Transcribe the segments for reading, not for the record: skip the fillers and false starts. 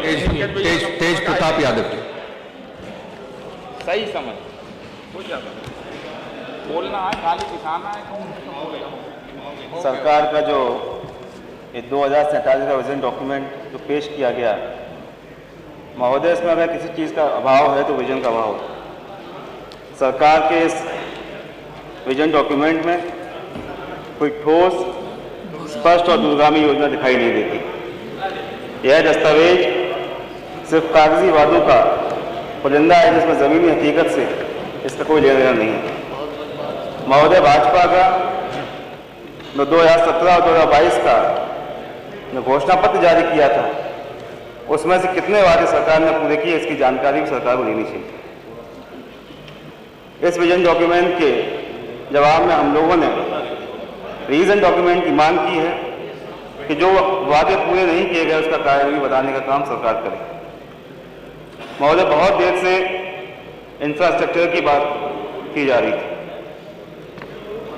तेज प्रताप यादव जी। सही समझ हो जाता बोलना है, खाली दिखाना है, कौन बोलेगा। सरकार का जो ये 2047 का विजन डॉक्यूमेंट जो पेश किया गया महोदय, इसमें अगर किसी चीज़ का अभाव है तो विजन का अभाव है। सरकार के इस विजन डॉक्यूमेंट में कोई ठोस, स्पष्ट और दूरगामी योजना दिखाई नहीं देती। यह दस्तावेज सिर्फ कागजी वादों का पुलिंदा है जिसमें ज़मीनी हकीकत से इसका कोई लेना देना नहीं है। महोदय, भाजपा का 2017 और 2022 का जो घोषणा पत्र जारी किया था उसमें से कितने वादे सरकार ने पूरे किए, इसकी जानकारी भी सरकार को लेनी चाहिए। इस विजन डॉक्यूमेंट के जवाब में हम लोगों ने रीजन डॉक्यूमेंट की मांग की है कि जो वादे पूरे नहीं किए गए उसका कार्यविधि बताने का काम सरकार करे। महोदय, बहुत देर से इंफ्रास्ट्रक्चर की बात की जा रही थी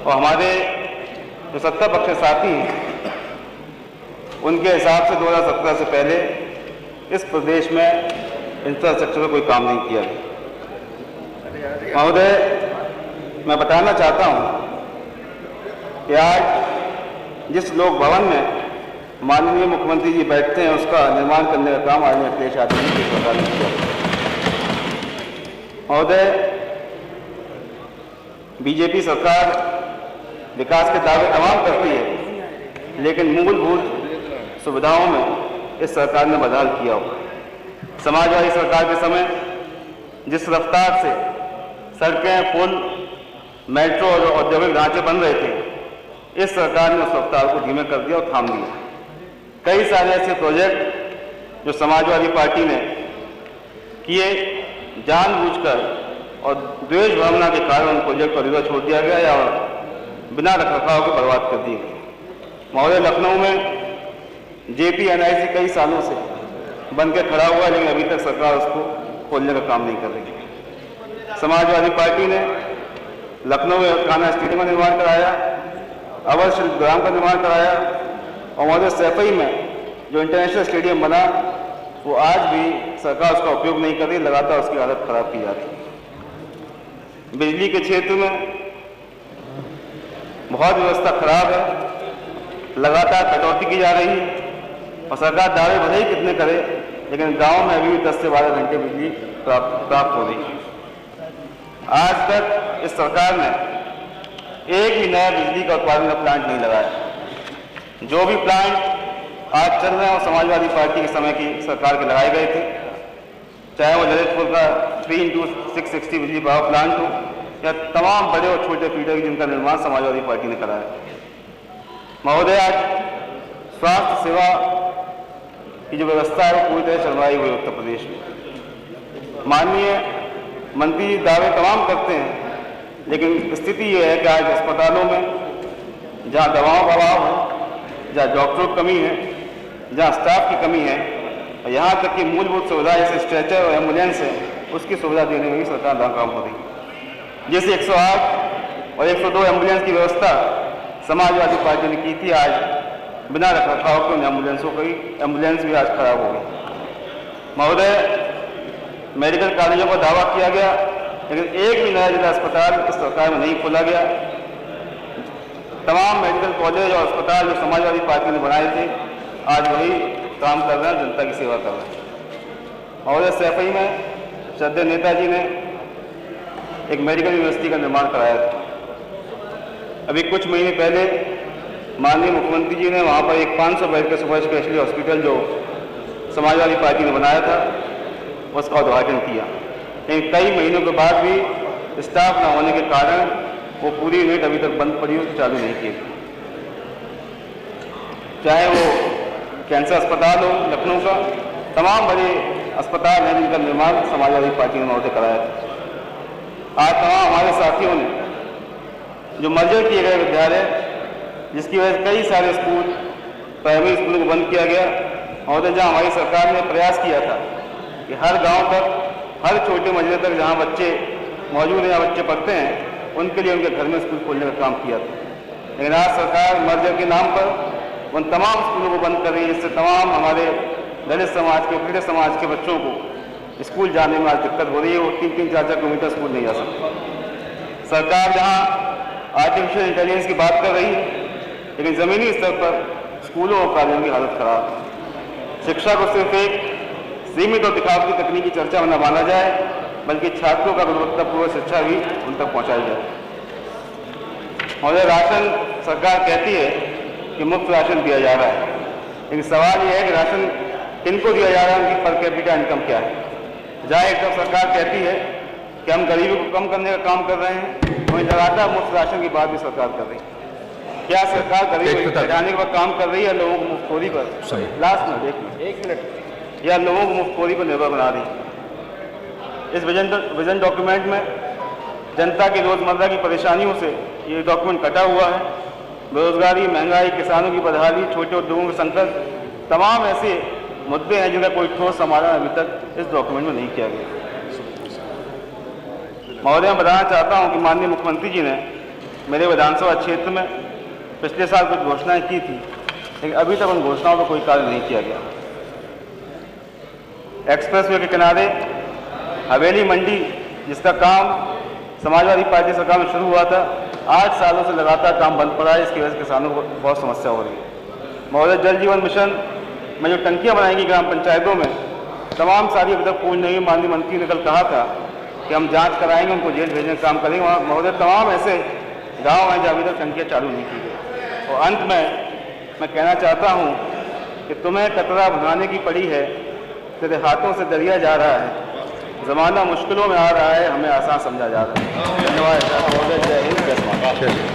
और हमारे जो सत्ता पक्ष के साथी हैं उनके हिसाब से 2017 से पहले इस प्रदेश में इंफ्रास्ट्रक्चर का कोई काम नहीं किया गया। महोदय, मैं बताना चाहता हूं कि आज जिस लोक भवन में माननीय मुख्यमंत्री जी बैठते हैं उसका निर्माण करने का काम आज अखिलेश यादव जी की सरकार ने किया। महोदय, बीजेपी सरकार विकास के दावे तमाम करती है लेकिन मूलभूत सुविधाओं में इस सरकार ने बदलाव किया हो। समाजवादी सरकार के समय जिस रफ्तार से सड़कें, पुल, मेट्रो और औद्योगिक ढांचे बन रहे थे, इस सरकार ने उस रफ्तार को धीमे कर दिया और थाम दिया। कई सारे ऐसे प्रोजेक्ट जो समाजवादी पार्टी ने किए, जानबूझकर और द्वेष भावना के कारण उन प्रोजेक्ट को अधूरा छोड़ दिया गया या बिना रखरखाव के बर्बाद कर दिए। महोदय, लखनऊ में JPNIC कई सालों से बन के खड़ा हुआ लेकिन अभी तक सरकार उसको खोलने का काम नहीं कर रही। समाजवादी पार्टी ने लखनऊ में कान्हा स्टेडियम का निर्माण कराया, अवध शिल्पग्राम का निर्माण कराया और महोदय सैफई में जो इंटरनेशनल स्टेडियम बना वो आज भी सरकार उसका उपयोग नहीं कर रही, लगातार उसकी हालत खराब की जा रही है। बिजली के क्षेत्र में बहुत व्यवस्था खराब है, लगातार कटौती की जा रही है और सरकार दावे भले ही कितने करे लेकिन गांव में अभी भी 10 से 12 घंटे बिजली प्राप्त हो रही है। आज तक इस सरकार ने एक भी नया बिजली का उत्पादन का प्लांट नहीं लगाया। जो भी प्लांट आज चल रहे हैं वो समाजवादी पार्टी के समय की सरकार के लगाए गए थे, चाहे वो ललितपुर का 3x660 बिजली पावर प्लांट हो या तमाम बड़े और छोटे फीडर जिनका निर्माण समाजवादी पार्टी ने कराया। महोदय, आज स्वास्थ्य सेवा की जो व्यवस्था है वो पूरी तरह चरमराई हुई उत्तर प्रदेश में। माननीय मंत्री जी दावे तमाम करते हैं लेकिन स्थिति ये है कि आज अस्पतालों में जहाँ दवाओं का अभाव है, जहाँ डॉक्टरों की कमी है, जहाँ स्टाफ की कमी है और यहाँ तक कि मूलभूत सुविधा जैसे स्ट्रेचर और एम्बुलेंस है उसकी सुविधा देने में भी सरकार नाकाम हो रही है। जैसे 108 और 102 एम्बुलेंस की व्यवस्था समाजवादी पार्टी ने की थी, आज बिना रखरखाव के उन एम्बुलेंसों की एम्बुलेंस भी आज खराब हो गई। महोदय, मेडिकल कॉलेजों का दावा किया गया लेकिन एक भी नया जिला अस्पताल इस सरकार में नहीं खोला गया। तमाम मेडिकल कॉलेज और अस्पताल जो समाजवादी पार्टी ने बनाए थे आज वही काम कर रहे हैं, जनता की सेवा कर रहे हैं। महोदय, सैफई में श्रद्धेय नेताजी ने एक मेडिकल यूनिवर्सिटी का निर्माण कराया था। अभी कुछ महीने पहले माननीय मुख्यमंत्री जी ने वहाँ पर एक 500 बेड का सुपर स्पेशलिटी हॉस्पिटल जो समाजवादी पार्टी ने बनाया था उसका उद्घाटन किया, लेकिन कई महीनों के बाद भी स्टाफ न होने के कारण वो पूरी यूनिट अभी तक बंद पड़ी, उसको चालू नहीं किए। चाहे वो कैंसर अस्पताल हो लखनऊ का, तमाम बड़े अस्पताल हैं जिनका निर्माण समाजवादी पार्टी ने महोदय कराया था। आज तमाम हमारे साथियों ने जो मर्जर किए गए विद्यालय जिसकी वजह से कई सारे स्कूल, प्राइमरी स्कूलों को बंद किया गया। महोदय, जहाँ हमारी सरकार ने प्रयास किया था कि हर गांव तक, हर छोटे मजले तक जहाँ बच्चे मौजूद हैं या बच्चे पढ़ते हैं उनके लिए उनके घर में स्कूल खोलने का काम किया था, लेकिन आज सरकार मर्जर के नाम पर उन तमाम स्कूलों को बंद कर रही है, जिससे तमाम हमारे दलित समाज के, पीड़ित समाज के बच्चों को स्कूल जाने में आज दिक्कत हो रही है। वो 3-3, 4-4 किलोमीटर स्कूल नहीं जा सकते। सरकार जहाँ आर्टिफिशियल इंटेलिजेंस की बात कर रही है, लेकिन ज़मीनी स्तर पर स्कूलों और कॉलेजों की हालत खराब है। शिक्षा को सिर्फ एक सीमित और दिखावटी तकनीकी चर्चा में न माना जाए, बल्कि छात्रों का गुणवत्तापूर्ण शिक्षा भी उन तक पहुँचाई जाए। और राशन सरकार कहती है कि मुफ्त राशन दिया जा रहा है, लेकिन सवाल यह है कि राशन किनको दिया जा रहा है, उनकी पर कैपिटा इनकम क्या है। जहाँ एक तरफ सरकार कहती है कि हम गरीबी को कम करने का काम कर रहे हैं, वहीं लगातार मुफ्त राशन की बात भी सरकार कर रही है। क्या सरकार गरीबी को घटाने का काम कर रही है, लोगों को मुफ्तखोरी पर, लास्ट में एक मिनट, या लोगों को मुफ्तखोरी पर निर्भर बना रही है। इस विजन डॉक्यूमेंट में जनता की रोजमर्रा की परेशानियों से ये डॉक्यूमेंट कटा हुआ है। बेरोजगारी, महंगाई, किसानों की बदहाली, छोटे उद्योगों के संकट, तमाम ऐसे मुद्दे हैं जिनका कोई ठोस समाधान अभी तक इस डॉक्यूमेंट में नहीं किया गया। महोदय, मैं बताना चाहता हूं कि माननीय मुख्यमंत्री जी ने मेरे विधानसभा क्षेत्र में पिछले साल कुछ घोषणाएं की थी, लेकिन अभी तक उन घोषणाओं पर कोई कार्य नहीं किया गया। एक्सप्रेसवे के किनारे हवेली मंडी, जिसका काम समाजवादी पार्टी सरकार में शुरू हुआ था, 8 सालों से लगातार काम बंद पड़ा है। इसकी वजह से किसानों को बहुत समस्या हो रही है। महोदय, जल जीवन मिशन में जो टंकियां बनाएंगी ग्राम पंचायतों में, तमाम सारी अभी तक पूर्ण नहीं हुई। माननीय मंत्री ने कल कहा था कि हम जांच कराएंगे, उनको जेल भेजने का काम करेंगे। वहाँ महोदय तमाम ऐसे गाँव हैं जहाँ अभी तक टंकियाँ चालू नहीं की गई। और अंत में मैं कहना चाहता हूँ कि तुम्हें कतरा भुनाने की पड़ी है, तेरे हाथों से दरिया जा रहा है, ज़माना मुश्किलों में आ रहा है, हमें आसान समझा जा रहा है। धन्यवाद महोदय। जय हिंद, जय भारत।